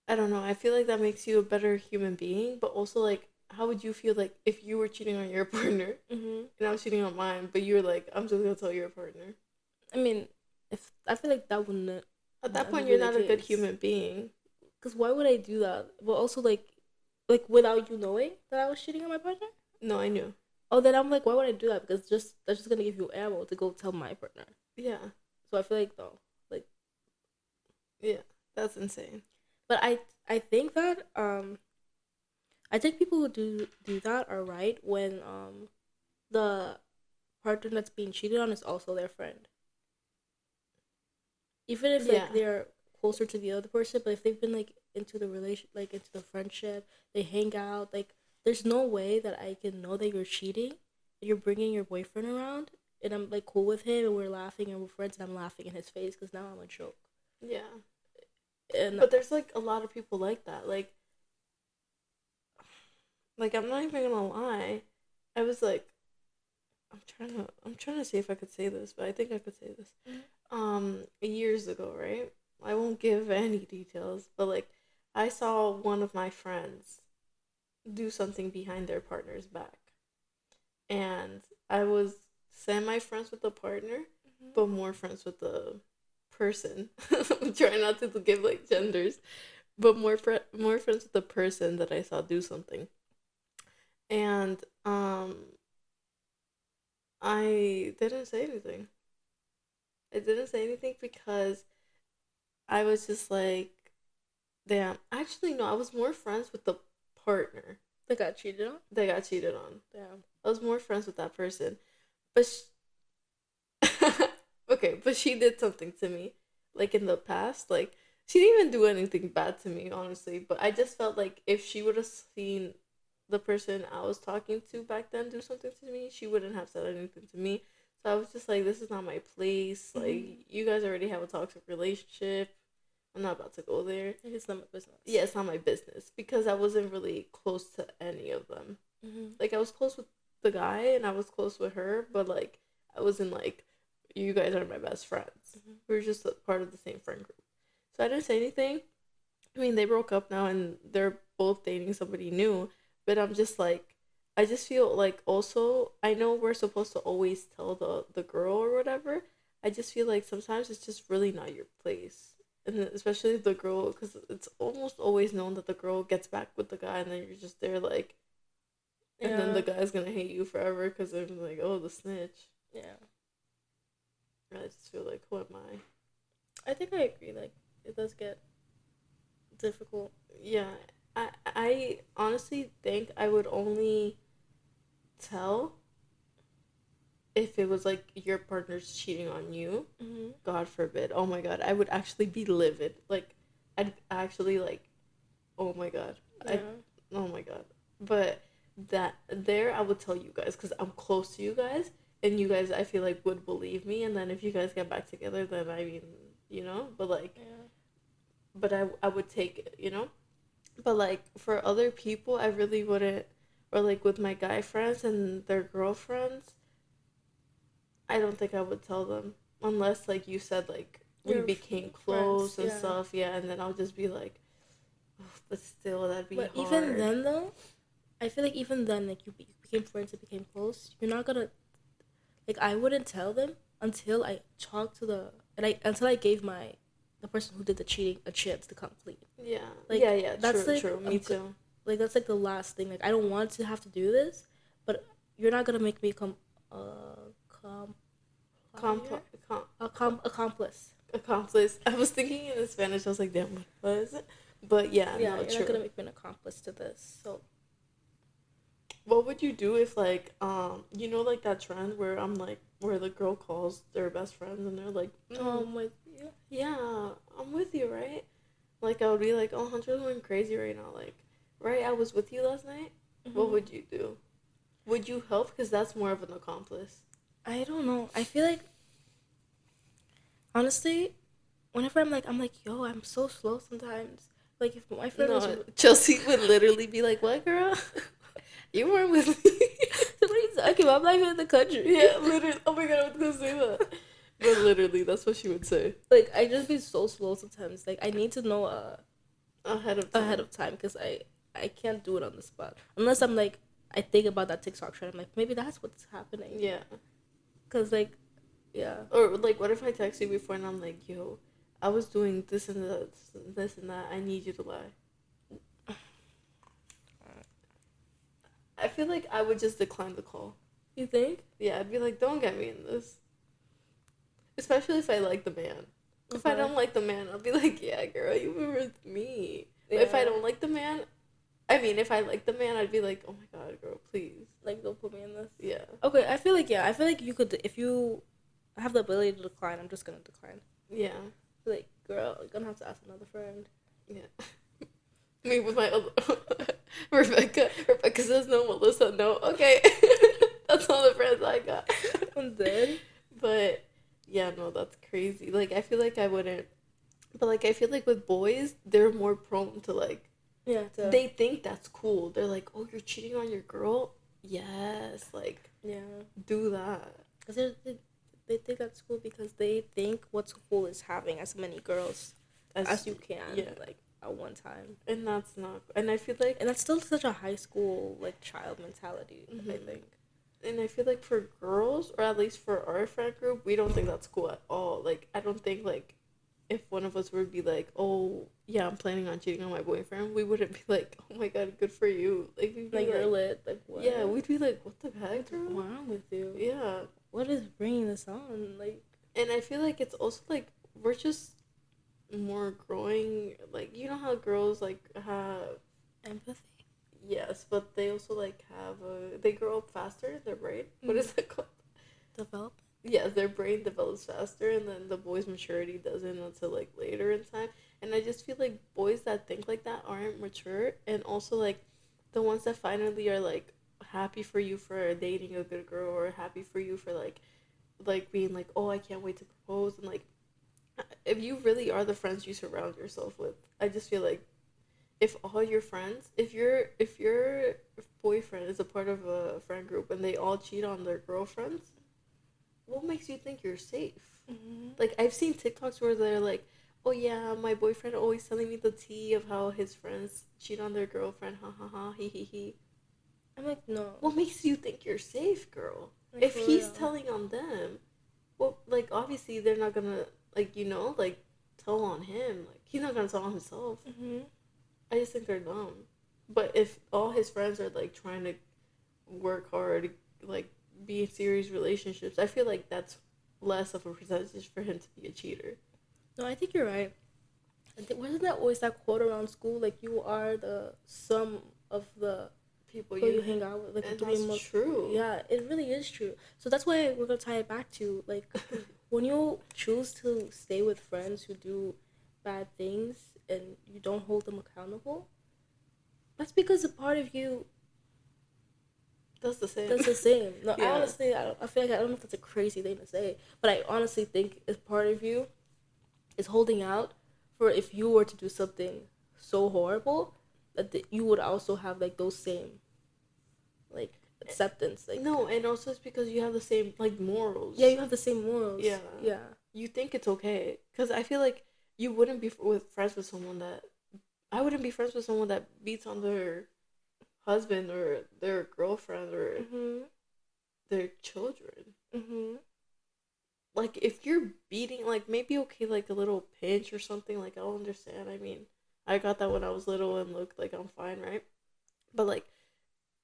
I don't know, I feel like that makes you a better human being, but also, like, how would you feel, like, if you were cheating on your partner, and I was cheating on mine, but you were like, I'm just gonna tell your partner? I mean, if I feel like that wouldn't At that That point, would be you're the not a good case. human being. Because why would I do that? But also like without you knowing that I was cheating on my partner. No, I knew. Oh, then I'm like, why would I do that? Because just that's just gonna give you ammo to go tell my partner. Yeah. So I feel like no, like Yeah. That's insane. but I think that I think people who do that are right when the partner that's being cheated on is also their friend. Even if like Yeah. they're closer to the other person, but if they've been like into the relation, like into the friendship, they hang out. Like, there's no way that I can know that you're cheating. You're bringing your boyfriend around, and I'm like cool with him, and we're laughing, and we're friends, and I'm laughing in his face because now I'm a joke. Yeah. And But there's like a lot of people like that. Like I'm not even gonna lie. I was like, I'm trying to see if I could say this, but I think I could say this. Years ago, right? I won't give any details, but like I saw one of my friends do something behind their partner's back. And I was semi friends with the partner, but more friends with the person. I'm trying not to give like genders, but more friends with the person that I saw do something. And I didn't say anything. I didn't say anything because I was just like, damn. Actually, no, I was more friends with the partner they got cheated on. that got cheated on. Damn. I was more friends with that person. But okay, but she did something to me, like in the past. Like she didn't even do anything bad to me, honestly. But I just felt like if she would have seen the person I was talking to back then do something to me, she wouldn't have said anything to me. So I was just like, this is not my place. Like you guys already have a toxic relationship. I'm not about to go there. It's not my business. Yeah, it's not my business because I wasn't really close to any of them. Like I was close with the guy and I was close with her, but like I wasn't like you guys are my best friends. We were just a part of the same friend group. So I didn't say anything. I mean, they broke up now and they're both dating somebody new, but I'm just like I just feel like also I know we're supposed to always tell the girl or whatever. I just feel like sometimes it's just really not your place. And then especially the girl, because it's almost always known that the girl gets back with the guy, and then you're just there like, and then Yeah. the guy's gonna hate you forever because they're like, oh, the snitch. Yeah. I just feel like, who am I? I think I agree. Like, it does get difficult. Yeah, I honestly think I would only tell if it was like your partner's cheating on you. God forbid. Oh my god, I would actually be livid. Like, I'd actually like, oh my god, Yeah. oh my god. But that there, I would tell you guys because I'm close to you guys, and you guys, I feel like would believe me. And then if you guys get back together, then I mean, but like, Yeah. but I would take it, But like for other people, I really wouldn't. Or like with my guy friends and their girlfriends, I don't think I would tell them unless like you said like we Your became friends. close and Yeah. stuff. Yeah, and then I'll just be like, oh, but still that'd be But hard. even then, though, I feel like even then, like you became friends and became close. You're not gonna like I wouldn't tell them until I talked to until I gave the person who did the cheating a chance to complete. Yeah. Like, Yeah. that's True. like True. Me too. like that's like the last thing. Like I don't want to have to do this, but you're not gonna make me come Compl- com- accomplice. accomplice. I was thinking in Spanish. I was like, damn, what is it? But yeah, Yeah, no, you're true. not gonna make me an accomplice to this. So What would you do if like like that trend where I'm like where the girl calls their best friends and they're like, with you. yeah, I'm with you, right? Like I would be like, oh, Hunter's going crazy right now. Like, right? I was with you last night. What would you do? Would you help? Because that's more of an accomplice. I don't know. I feel like honestly, whenever I'm like, yo, I'm so slow sometimes. Like if my friend was No, Chelsea would literally be like, what, girl? You weren't with me. what are you talking about? I'm not even in the country. Yeah, literally. Oh my god, I was gonna say that. But literally, that's what she would say. Like I just be so slow sometimes. Like I need to know Ahead of time because I can't do it on the spot unless I'm like I think about that TikTok trend. I'm like maybe that's what's happening. Yeah. Cause like yeah. Or like, what if I text you before and I'm like, yo, I was doing this and that. I need you to lie. I feel like I would just decline the call. You think? Yeah, I'd be like, don't get me in this. Especially if I like the man. If I don't like the man, I'll be like, yeah, girl, you were with me. Yeah. If I don't like the man, I mean, if I like the man, I'd be like, oh my god, girl, please. Like, don't put me in this. Yeah. Okay, I feel like you could, if you have the ability to decline, I'm just gonna decline. Yeah. Like, girl, you're gonna have to ask another friend. Yeah. Me with my other Rebecca. Rebecca says no, Melissa no. Okay. That's all the friends I got. I'm dead. But yeah, no, that's crazy. Like, I feel like I wouldn't. But like, I feel like with boys, they're more prone to like. Yeah. They think that's cool. They're like, oh, you're cheating on your girl. Yes, like. Yeah. Do that. Because they think that's cool because they think what's cool is having as many girls as you can. Yeah. Like, at one time. And that's not. And I feel like. And that's still such a high school like child mentality. Mm-hmm. I think. And I feel like for girls, or at least for our friend group, we don't think that's cool at all. Like, I don't think, like, if one of us would be like, oh, yeah, I'm planning on cheating on my boyfriend, we wouldn't be like, oh my god, good for you. Like, we'd be like you're lit. Like, what? Yeah, we'd be like, what the heck, girl? What's wrong with you? Yeah. What is bringing this on? Like, and I feel like it's also, like, we're just more growing. Like, you know how girls, like, have empathy? Yes, but they also like they grow up faster in their brain. What is it called? Develop. Yeah, their brain develops faster, and then the boys' maturity doesn't until like later in time. And I just feel like boys that think like that aren't mature, and also like the ones that finally are like happy for you for dating a good girl, or happy for you for like being like, oh, I can't wait to propose, and like if you really are the friends you surround yourself with, I just feel like if all your friends, if your boyfriend is a part of a friend group and they all cheat on their girlfriends, what makes you think you're safe? Mm-hmm. Like, I've seen TikToks where they're like, oh yeah, my boyfriend always telling me the tea of how his friends cheat on their girlfriend, ha ha ha, he he he. I'm like, no. What makes you think you're safe, girl? Like, if he's telling on them, well, like, obviously they're not gonna, like, like, tell on him. Like, he's not gonna tell on himself. Mm-hmm. I just think they're dumb. But if all his friends are like trying to work hard, like be in serious relationships, I feel like that's less of a percentage for him to be a cheater. No, I think you're right. Wasn't that always that quote around school? Like, you are the sum of the people you hang out with. Like, and that's true. Yeah, it really is true. So that's why we're gonna tie it back to like when you choose to stay with friends who do bad things and you don't hold them accountable, that's because a part of you does the same. No, yeah. I feel like I don't know if that's a crazy thing to say, but I honestly think a part of you is holding out for if you were to do something so horrible that you would also have like those same like acceptance. Like, no, and also it's because you have the same like morals. Yeah, you have the same morals. Yeah. You think it's okay, because I feel like you wouldn't be friends with someone that I wouldn't be friends with someone that beats on their husband or their girlfriend or their children. Mm-hmm. Like, if you're beating, like, maybe okay, like a little pinch or something, like, I'll understand. I mean, I got that when I was little and looked like I'm fine, right? But like,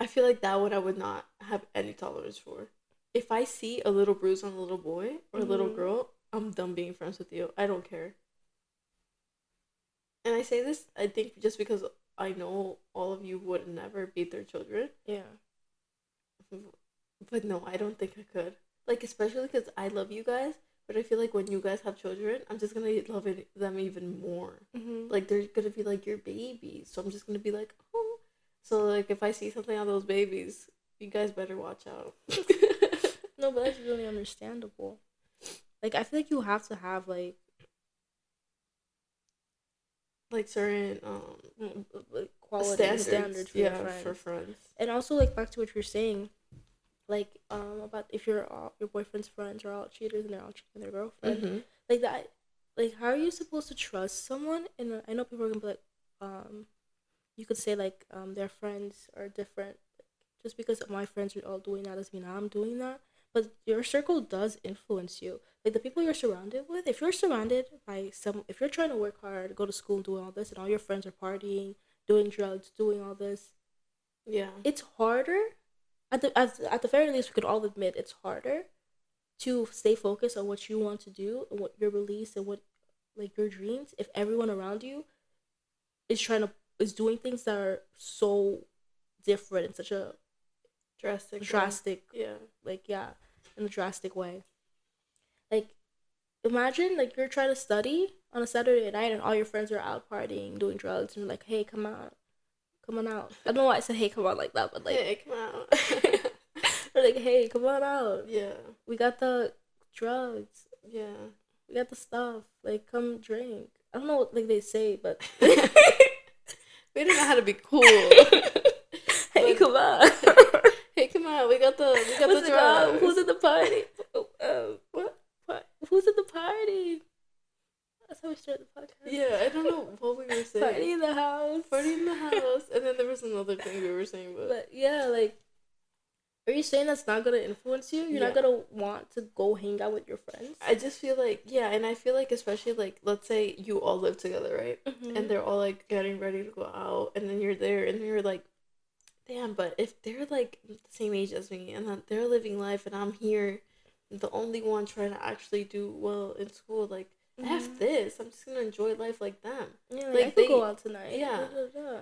I feel like that one I would not have any tolerance for. If I see a little bruise on a little boy or a little girl, I'm done being friends with you. I don't care. And I say this, I think, just because I know all of you would never beat their children. Yeah. But no, I don't think I could. Like, especially because I love you guys, but I feel like when you guys have children, I'm just going to love them even more. Mm-hmm. Like, they're going to be like your babies. So I'm just going to be like, oh. So, like, if I see something on those babies, you guys better watch out. No, but that's really understandable. Like, I feel like you have to have, like certain like quality standards for friends. And also, like, back to what you're saying, like, about if your boyfriend's friends are all cheaters and they're all cheating their girlfriend, like that, like, how are you supposed to trust someone? And I know people are gonna be like, you could say like, their friends are different. Like, just because my friends are all doing that doesn't mean I'm doing that. But your circle does influence you. Like the people you're surrounded with, if you're surrounded by if you're trying to work hard, go to school, doing all this, and all your friends are partying, doing drugs, doing all this, Yeah. it's harder. At the very least, we could all admit it's harder to stay focused on what you want to do and what your beliefs and what like your dreams if everyone around you is doing things that are so different in such a drastic Yeah. like yeah, in a drastic way. Like imagine like you're trying to study on a Saturday night and all your friends are out partying, doing drugs, and you're like, hey, come on out. I don't know why I said hey, come on like that, but like Hey, come out. they're like, hey, come on out. Yeah. We got the drugs. Yeah. We got the stuff. Like, come drink. I don't know what like they say, but We don't know how to be cool. Hey, come on. Hey, come on. We got the drugs. Who's at the party? What? Who's at the party? That's how we start the podcast. Yeah, I don't know what we were saying. Party in the house. Party in the house. And then there was another thing we were saying, but yeah, like, are you saying that's not gonna influence you? You're not gonna want to go hang out with your friends? I just feel like, yeah, and I feel like especially like, let's say you all live together, right? Mm-hmm. And they're all like getting ready to go out, and then you're there, and you're like, damn, but if they're like the same age as me, and then they're living life, and I'm here, the only one trying to actually do well in school, like, Mm-hmm. F this, I'm just gonna enjoy life like them. Yeah, like I could go out tonight. Yeah.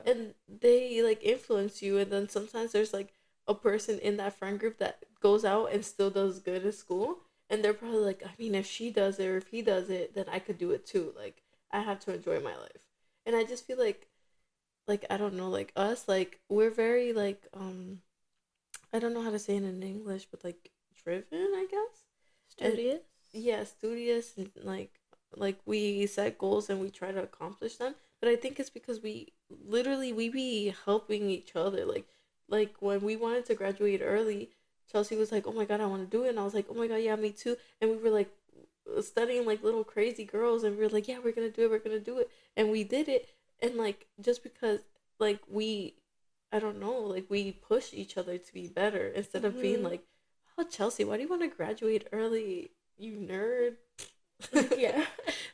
And they like influence you, and then sometimes there's like a person in that friend group that goes out and still does good at school, and they're probably like, I mean, if she does it or if he does it, then I could do it too. Like, I have to enjoy my life. And I just feel like I don't know, like us, like we're very like I don't know how to say it in English, but like driven, I guess. Studious. Yeah, studious, and like we set goals and we try to accomplish them. But I think it's because we be helping each other. Like when we wanted to graduate early, Chelsea was like, "Oh my god, I want to do it," and I was like, "Oh my god, yeah, me too." And we were like studying like little crazy girls, and we were like, "Yeah, we're gonna do it, we're gonna do it," and we did it. And like just because like I don't know, like we push each other to be better instead of being like, "Oh, Chelsea, why do you want to graduate early, you nerd?" Yeah.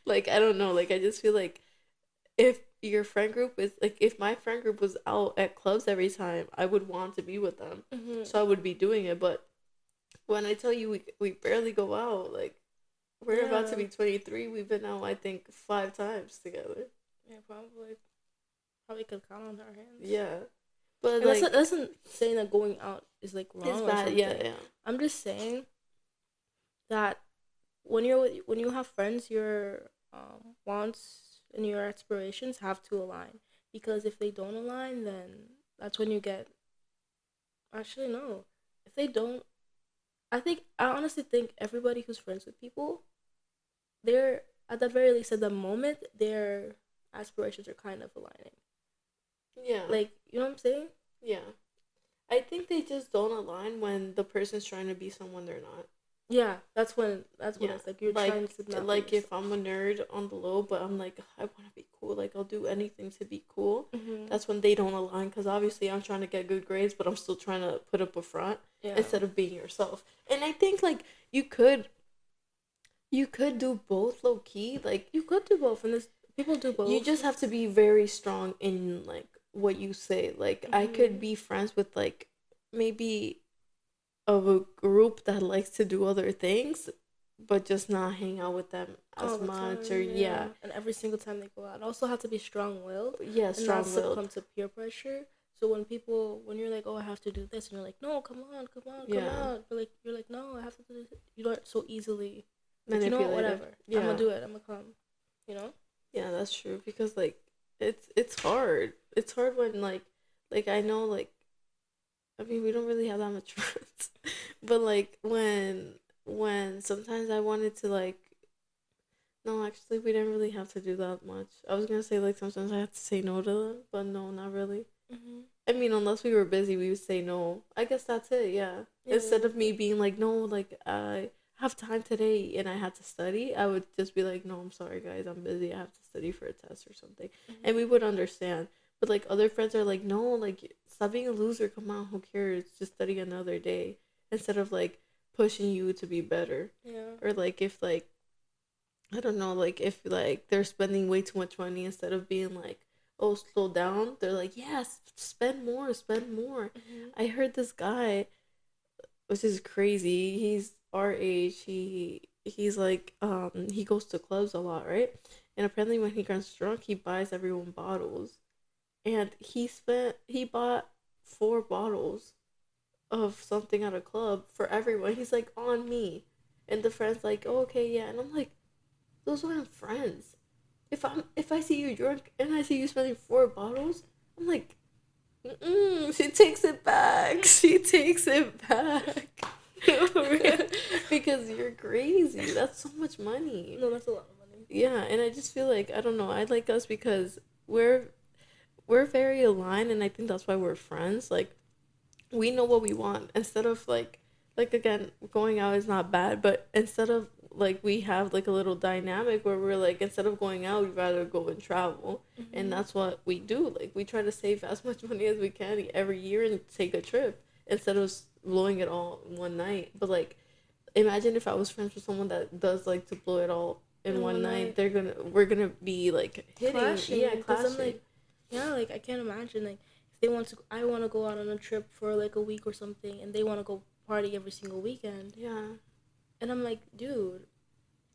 Like, I don't know, like I just feel like if your friend group is like, if my friend group was out at clubs every time, I would want to be with them. So I would be doing it. But when I tell you we barely go out, like we're about to be 23, we've been out I think 5 times together. Yeah, probably could count on our hands. Yeah, but and like that's not saying that going out is like wrong. it's or bad. something. Yeah. I'm just saying that when you have friends, your wants and your aspirations have to align. Because if they don't align, then that's when you get. Actually, no. If they don't, I honestly think everybody who's friends with people, they're at the very least at the moment their aspirations are kind of aligning. Yeah. Like, you know what I'm saying? Yeah. I think they just don't align when the person's trying to be someone they're not. Yeah, that's when it's like you're trying to not like if I'm a nerd on the low, but I'm like, I want to be cool, like I'll do anything to be cool. Mm-hmm. That's when they don't align, because obviously I'm trying to get good grades, but I'm still trying to put up a front instead of being yourself. And I think like you could do both low key, like you could do both, and people do both. You just have to be very strong in like what you say. Like I could be friends with like maybe of a group that likes to do other things, but just not hang out with them as much. Time, or and every single time they go out, also have to be strong-willed. Yeah, strong-willed. And not succumb to peer pressure. So when you're like, oh, I have to do this, and you're like, no, come on, come out. But like you're like, no, I have to do this. You don't so easily. Like, you know, whatever. Yeah. I'm gonna do it. I'm gonna come. You know. Yeah, that's true, because like it's hard. It's hard when like I know, like, I mean, we don't really have that much friends, but like when sometimes I wanted to like, no, actually we didn't really have to do that much. I was gonna say like sometimes I had to say no to them, but no, not really. I mean, unless we were busy, we would say no. I guess that's it. Yeah. Instead of me being like, no, like I have time today and I had to study, I would just be like, no, I'm sorry guys, I'm busy, I have to study for a test or something. And we would understand. But like other friends are like, no, like stop being a loser, come on, who cares, just study another day, instead of like pushing you to be better. Yeah. Or like if like I don't know, like if like they're spending way too much money instead of being like, oh, slow down. They're like, yes, spend more, spend more. Mm-hmm. I heard this guy, which is crazy. He's our age. He's like he goes to clubs a lot, right? And apparently when he gets drunk, he buys everyone bottles. And he bought 4 bottles of something at a club for everyone. He's like, on me. And the friend's like, oh, okay, yeah. And I'm like, those aren't friends. If I see you drunk and I see you spending 4 bottles, I'm like, mm-mm, she takes it back. She takes it back. Because you're crazy. That's so much money. No, that's a lot of money. Yeah, and I just feel like I don't know. I like us because we're very aligned, and I think that's why we're friends. Like we know what we want instead of like again going out is not bad, but instead of like we have like a little dynamic where we're like instead of going out we'd rather go and travel. Mm-hmm. And that's what we do. Like we try to save as much money as we can every year and take a trip instead of blowing it all in one night. But like imagine if I was friends with someone that does like to blow it all in one night. We're gonna be like hitting, clashing. yeah, Because clashing. I'm like, yeah, like I can't imagine like if they want to. I want to go out on a trip for like a week or something, and they want to go party every single weekend. Yeah. And I'm like, dude.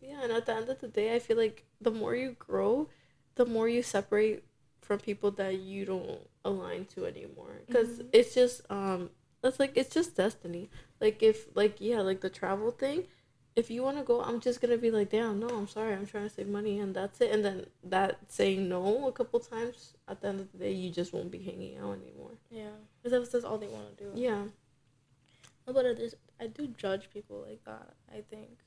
Yeah, and at the end of the day, I feel like the more you grow, the more you separate from people that you don't align to anymore. Because it's just that's like it's just destiny. Like if like yeah, like the travel thing. If you want to go, I'm just gonna be like, damn, no, I'm sorry, I'm trying to save money, and that's it. And then that saying no a couple times, at the end of the day, you just won't be hanging out anymore. Yeah, because that's all they want to do. Yeah. No, but I do judge people like that. I think.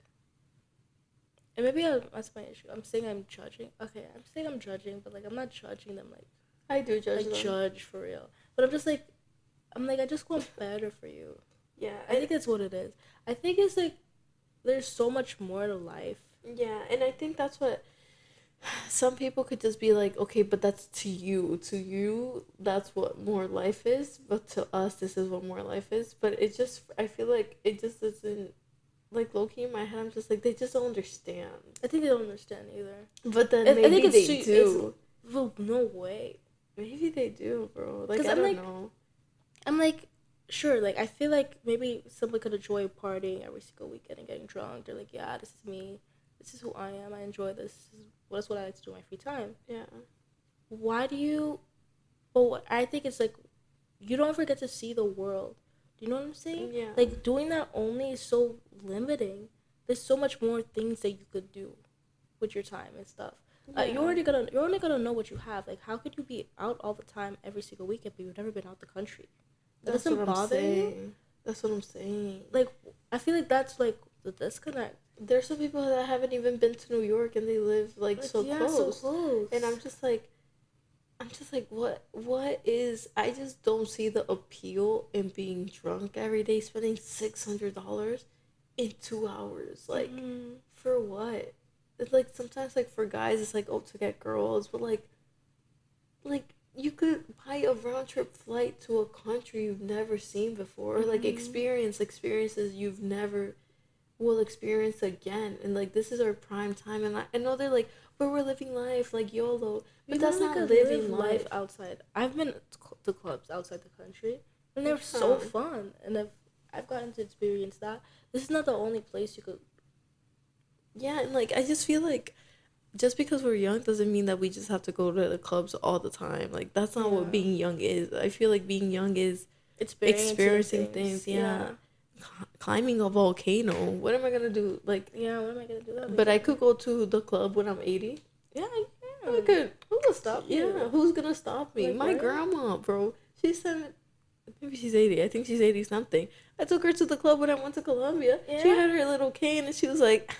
And maybe that's my issue. I'm saying I'm judging. Okay, I'm saying I'm judging, but like I'm not judging them like I do judge like them. judge for real. But I'm just like, I just want better for you. Yeah, I think that's what it is. I think it's like there's so much more to life. Yeah, and I think that's what some people could just be like, okay, but that's to you. To you, that's what more life is. But to us, this is what more life is. But it just, I feel like it just doesn't, like, low key in my head, I'm just like, they just don't understand. I think they don't understand either. But then maybe they do. Well, no way. Maybe they do, bro. Like, I I'm don't like, know. I'm like, sure, like, I feel like maybe someone could enjoy partying every single weekend and getting drunk. They're like, yeah, this is me. This is who I am. I enjoy this. That's what I like to do in my free time. Yeah. Why do you... But I think it's like, you don't ever get to see the world. Do you know what I'm saying? Yeah. Like, doing that only is so limiting. There's so much more things that you could do with your time and stuff. Yeah. You're only gonna know what you have. Like, how could you be out all the time every single weekend, but you've never been out the country? That That's doesn't what I'm bother you? saying. That's what I'm saying. Like, I feel like that's like the disconnect. There's some people that haven't even been to New York and they live like so close. So close. And I'm just like, what is? I just don't see the appeal in being drunk every day, spending $600 in 2 hours. Like, for what? It's like sometimes like for guys, it's like to get girls, but like you could buy a round trip flight to a country you've never seen before, or like experiences you've never will experience again. And like this is our prime time, and I know they're like, but we're living life like YOLO, but that's not living life outside. I've been to clubs outside the country, and they're so fun, and I've gotten to experience that. This is not the only place you could. Yeah, and like I just feel like just because we're young doesn't mean that we just have to go to the clubs all the time. Like that's not what being young is. I feel like being young is experiencing things. Yeah. Climbing a volcano. What am I gonna do? Like, yeah, what am I gonna do that? But I could go to the club when I'm 80. Yeah, I could. Who will stop me? Yeah, who's gonna stop me? Like, my grandma, bro. She's 7. Maybe she's 80. I think she's 80 something. I took her to the club when I went to Colombia. Yeah. She had her little cane and she was like,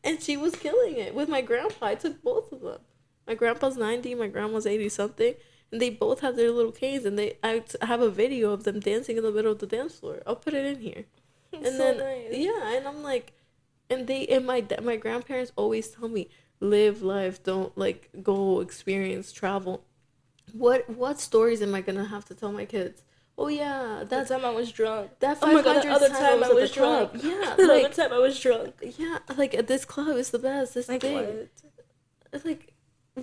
and she was killing it with my grandpa. I took both of them. My grandpa's 90, my grandma's 80 something, and they both have their little canes. And I have a video of them dancing in the middle of the dance floor. I'll put it in here. And so then nice. Yeah, and I'm like, and my grandparents always tell me, live life, don't like go experience travel. What stories am I gonna have to tell my kids? Oh yeah, That time I was drunk. that Oh my god, 500 the other time I was at the club. drunk. Yeah, The other like time I was drunk. yeah, like at this club is the best. This Like thing. what? It's like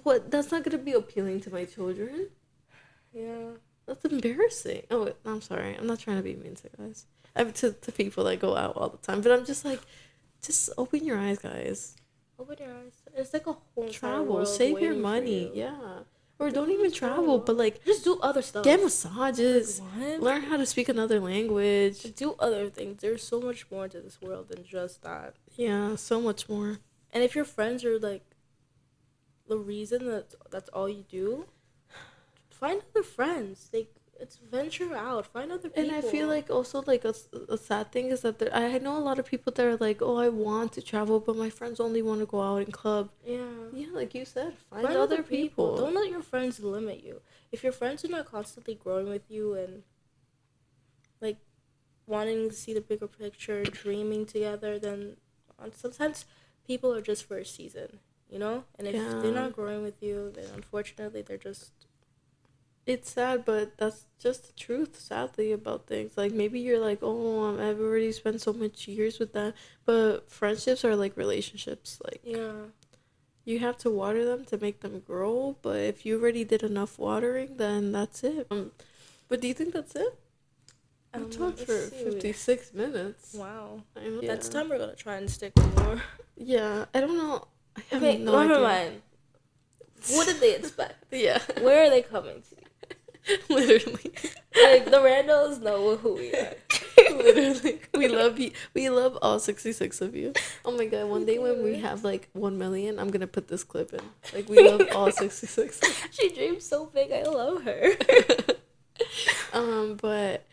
what? That's not gonna be appealing to my children. Yeah. That's embarrassing. Oh, wait, I'm sorry. I'm not trying to be mean to guys. I mean, to people that go out all the time. But I'm just like, just open your eyes, guys. Open your eyes. It's like a whole entire Travel, world save your waiting for money. you. Yeah. Or don't Don't even just travel, but like just do other stuff. get massages. Like, what? Learn how to speak another language. Do other things. There's so much more to this world than just that. Yeah, so much more. And if your friends are like the reason that that's all you do, find other friends. Like, it's venture out, find other people. And I feel like also like a sad thing is that I know a lot of people that are like, oh, I want to travel, but my friends only want to go out and club. Yeah. Yeah, like you said, find Find other people. Don't let your friends limit you. If your friends are not constantly growing with you and like wanting to see the bigger picture, dreaming together, then sometimes people are just for a season, you know? And if they're not growing with you, then unfortunately they're just... It's sad, but that's just the truth, sadly, about things. Like, maybe you're like, oh, I've already spent so much years with that. But friendships are like relationships. Like, Yeah. you have to water them to make them grow. But if you already did enough watering, then that's it. But do you think that's it? I talked for 56 minutes. Wow. Yeah. Next time we're going to try and stick with more. Yeah, I don't know. I have Okay, no never idea. mind. What did they expect? Yeah. Where are they coming to? Literally. Like, the randos know who we are. Literally. We love you. We love all 66 of you. Oh my god, one day when we have like 1 million, I'm gonna put this clip in. Like, we love all 66. She dreams so big, I love her. But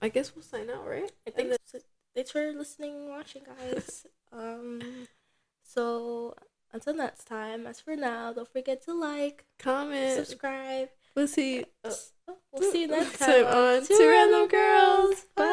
I guess we'll sign out, right? I think so. Thanks for listening and watching, guys. So until next time, as for now, don't forget to like, comment, subscribe. We'll see. We'll see you next time on Two Random Girls. Bye.